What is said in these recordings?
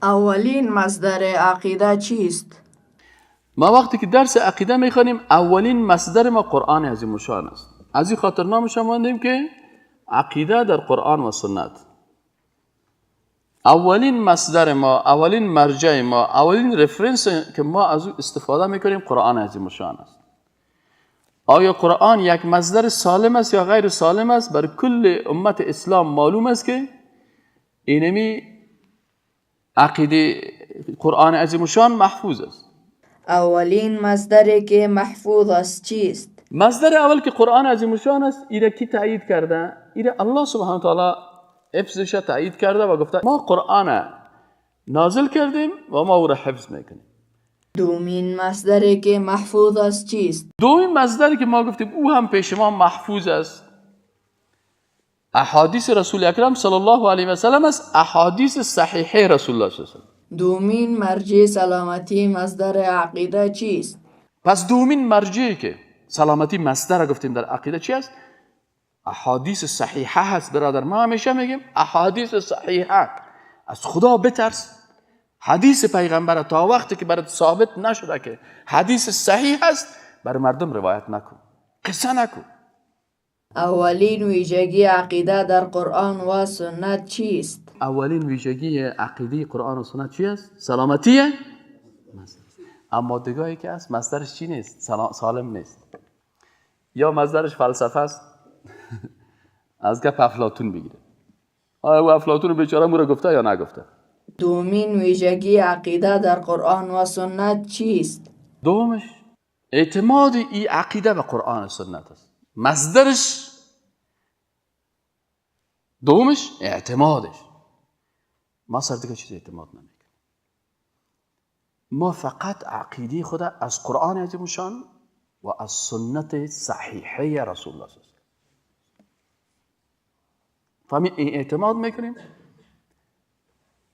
اولین مصدر عقیده چیست؟ ما وقتی که درس عقیده میخوانیم اولین مصدر ما قرآن عظیم الشان است. از این خاطر نامش آوردیم که عقیده در قرآن و سنت. اولین مصدر ما، اولین مرجع ما، اولین رفرنس که ما از او استفاده میکنیم قرآن عظیم الشان است. آیا قرآن یک مصدر سالم است یا غیر سالم است؟ بر کل امت اسلام معلوم است که اینمی عقیده قرآن عظیم الشان محفوظ است. اولین مصدری که محفوظ است چیست؟ مصدر اول که قرآن عظیم الشان است، ایره کی تایید کرده؟ ایره الله سبحانه و تعالی حفظش تایید کرده و گفته ما قرآن نازل کردیم و ما او را حفظ میکنیم. دومین مصدری که محفوظ است چیست؟ دومین مصدری که ما گفتیم او هم پیش ما محفوظ است، احادیث رسول اکرم صلی الله علیه و سلم است، احادیث صحیحه رسول الله صلی الله علیه و سلم. دومین مرجع سلامتی مصدر عقیده چیست؟ پس دومین مرجعی که سلامتی مصدر گفتیم در عقیده چی است؟ احادیث صحیحه هست. برادر ما همیشه میگیم احادیث صحیحه. از خدا بترس. حدیث پیغمبر تا وقتی که برات ثابت نشده که حدیث صحیح است بر مردم روایت نکن، قصه نکن. اولین ویژگی عقیده در قرآن و سنت چیست؟ اولین ویژگی عقیده قرآن و سنت چی است؟ سلامتیه. اما دیگه که است مصدرش چی نیست؟ سالم نیست. یا مصدرش فلسفه است. از گپ افلاطون بگیره. آیا او افلاطون بیچاره مو را گفته یا نگفته؟ دومین ویژگی عقیده در قرآن و سنت چیست؟ دومش اعتماد این عقیده به قرآن و سنت است. مصدرش دومش اعتمادش. ما سر دیگه چیز اعتماد نمیکنیم. ما فقط عقیده خود از قرآن عظیم الشان و از سنت صحیحه رسول الله صلی الله علیه و فهمی این اعتماد میکنیم.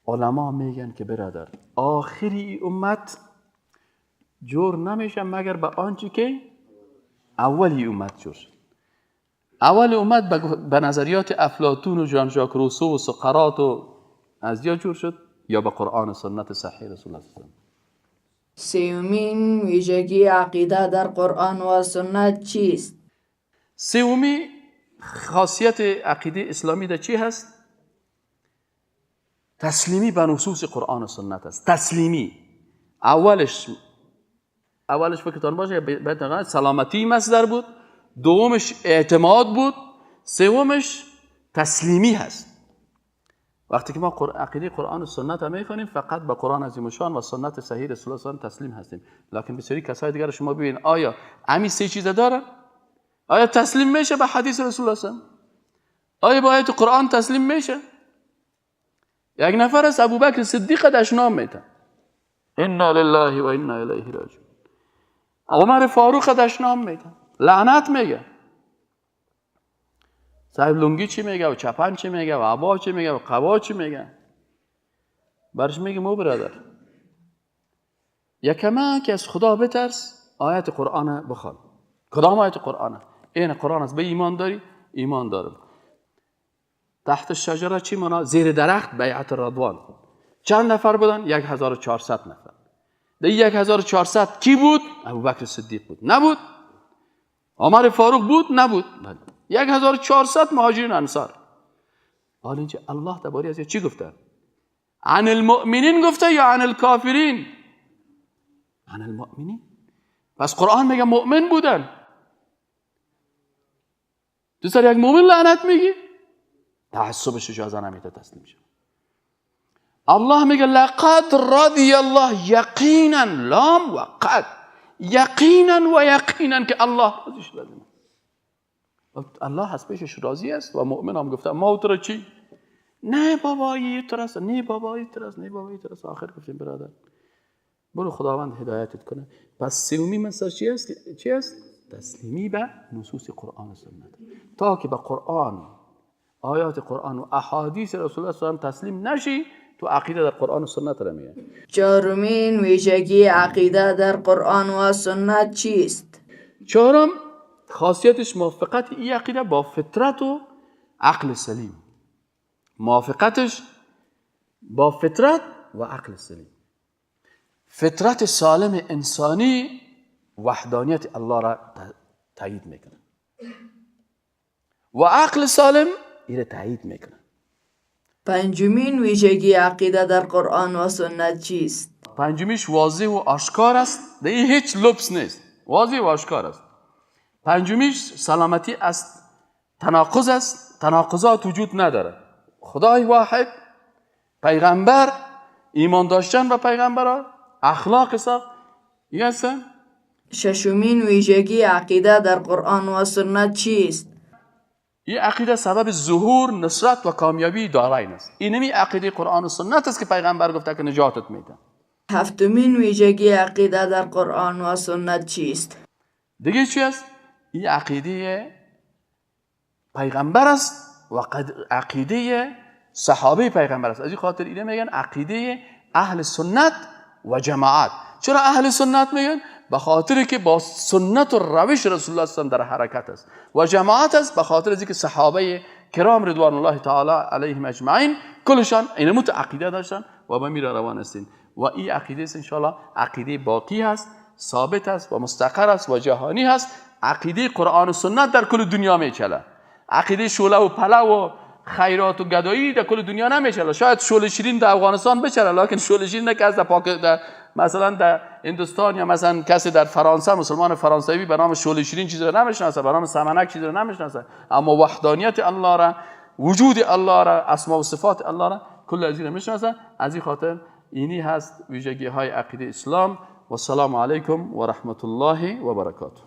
علما میگن که برادر آخری امت جور نمیشه مگر به آنچه که اولی امت جور شد. اول امت به نظریات افلاطون و ژان ژاک روسو و سقراط و از یا جور شد یا به قرآن و سنت صحیح رسول الله صلی الله علیه و سومین ویژگی عقیده در قرآن و سنت چیست؟ سومی خاصیت عقیده اسلامی در چی هست؟ تسلیمی به نصوص قرآن و سنت است. تسلیمی اولش فکرتان باشه که سلامتی مصدر بود، دومش اعتماد بود، سومش تسلیمی هست. وقتی که ما عقیده قرآن و سنت هم میخونیم فقط به قرآن عظیم الشان و سنت صحیح رسول الله تسلیم هستیم. لکن بسیاری کسای دیگر شما ببین آیا همین سه چیز داره؟ آیا تسلیم میشه به حدیث رسول الله صلی الله علیه و آیا به آیت قرآن تسلیم میشه؟ یک نفر از ابوبکر صدیق دشنام میتن انا لله و انا الیه راجعون. عمر فاروق دشنام میتن لعنت میگه. صاحب لنگی چی میگه و چپن چی میگه و عبا چی میگه و قبا چی میگه؟ برش میگه مو برادر یکمه که از خدا بترس، آیت قرآن بخوان. کدام آیت قرآن؟ این قرآن است. به ایمان داری؟ ایمان دارم. تحت شجره چی مانا؟ زیر درخت بیعت رضوان. چند نفر بودن؟ 1400 نفر. ده 1400 کی بود؟ ابوبکر صدیق بود. نبود؟ عمر فاروق بود؟ نبود. 1400 مهاجرین انصار. حالا اینجا الله تباری از چی گفته؟ عن المؤمنین گفته یا عن الکافرین؟ عن المؤمنین. پس قرآن میگه مؤمن بودن. تو سر یک مؤمن لعنت میگی؟ تعصبش اجازه نمیده تسلیم شد. الله میگه لقد رضی الله یقینا لام و قد یقینا و یقینا که الله راضی شده. الله از پیشش راضی است و مؤمن هم گفته ما تو را چی؟ نه بابا یه ترس، نه بابا یه ترس، نه بابا یه ترس. آخر گفتیم برادر برو خداوند هدایتت کنه. پس سومی مصدر چی است؟ تسلیمی به نصوص قرآن و سنت. تا که به قرآن، آیات قرآن و احادیث رسول الله صلی الله علیه و تسلیم نشی تو عقیده در قرآن و سنت را میاد. چهارمین ویژگی عقیده در قرآن و سنت چیست؟ چهارم خاصیتش موافقت این عقیده با فطرت و عقل سلیم. موافقتش با فطرت و عقل سلیم. فطرت سالم انسانی وحدانیت الله را تایید میکنه و عقل سالم این تایید میکنه. پنجمین ویژگی عقیده در قرآن و سنت چیست؟ پنجمیش واضح و آشکار است، دیگه هیچ لبس نیست، واضح و آشکار است. پنجمیش سلامتی است، تناقض است، تناقضات وجود نداره. خدای واحد، پیغمبر، ایمان داشتن به پیغمبران، اخلاق ساخت هستن. ششمین ویژگی عقیده در قرآن و سنت چیست؟ این عقیده سبب ظهور، نصرت و کامیابی دارین است. اینمی عقیده قرآن و سنت است که پیغمبر گفته که نجاتت میده. هفتمین ویژگی عقیده در قرآن و سنت چیست؟ دیگه چی است؟ این عقیده پیغمبر است و عقیده صحابه پیغمبر است. از این خاطر اینه میگن عقیده اهل سنت و جماعت. چرا اهل سنت میگن؟ به خاطر که با سنت و روش رسول الله صلی الله علیه و در حرکت است. و جماعت است به خاطر اینکه صحابه کرام رضوان الله تعالی علیهم اجمعین کلشان این عقیده داشتن و به میره روان هستین. و این عقیده است ان شاء الله عقیده باقی است، ثابت است و مستقر است و جهانی است. عقیده قرآن و سنت در کل دنیا میچله. عقیده شوله و پله و خیرات و گدایی در کل دنیا نمیچله. شاید شوله شیرین در افغانستان بچله، لکن شوله شیرین نه کس در مثلا در هندوستان یا مثلا کسی در فرانسه، مسلمان فرانسوی به نام شوله شیرین چیزی رو نمیشناسه، به نام سمنک چیزی رو نمیشناسه. اما وحدانیت الله را، وجود الله را، اسما و صفات الله را کل از این میشناسه. از این خاطر اینی هست ویژگی های عقیده اسلام. و السلام علیکم و رحمت الله و برکاته.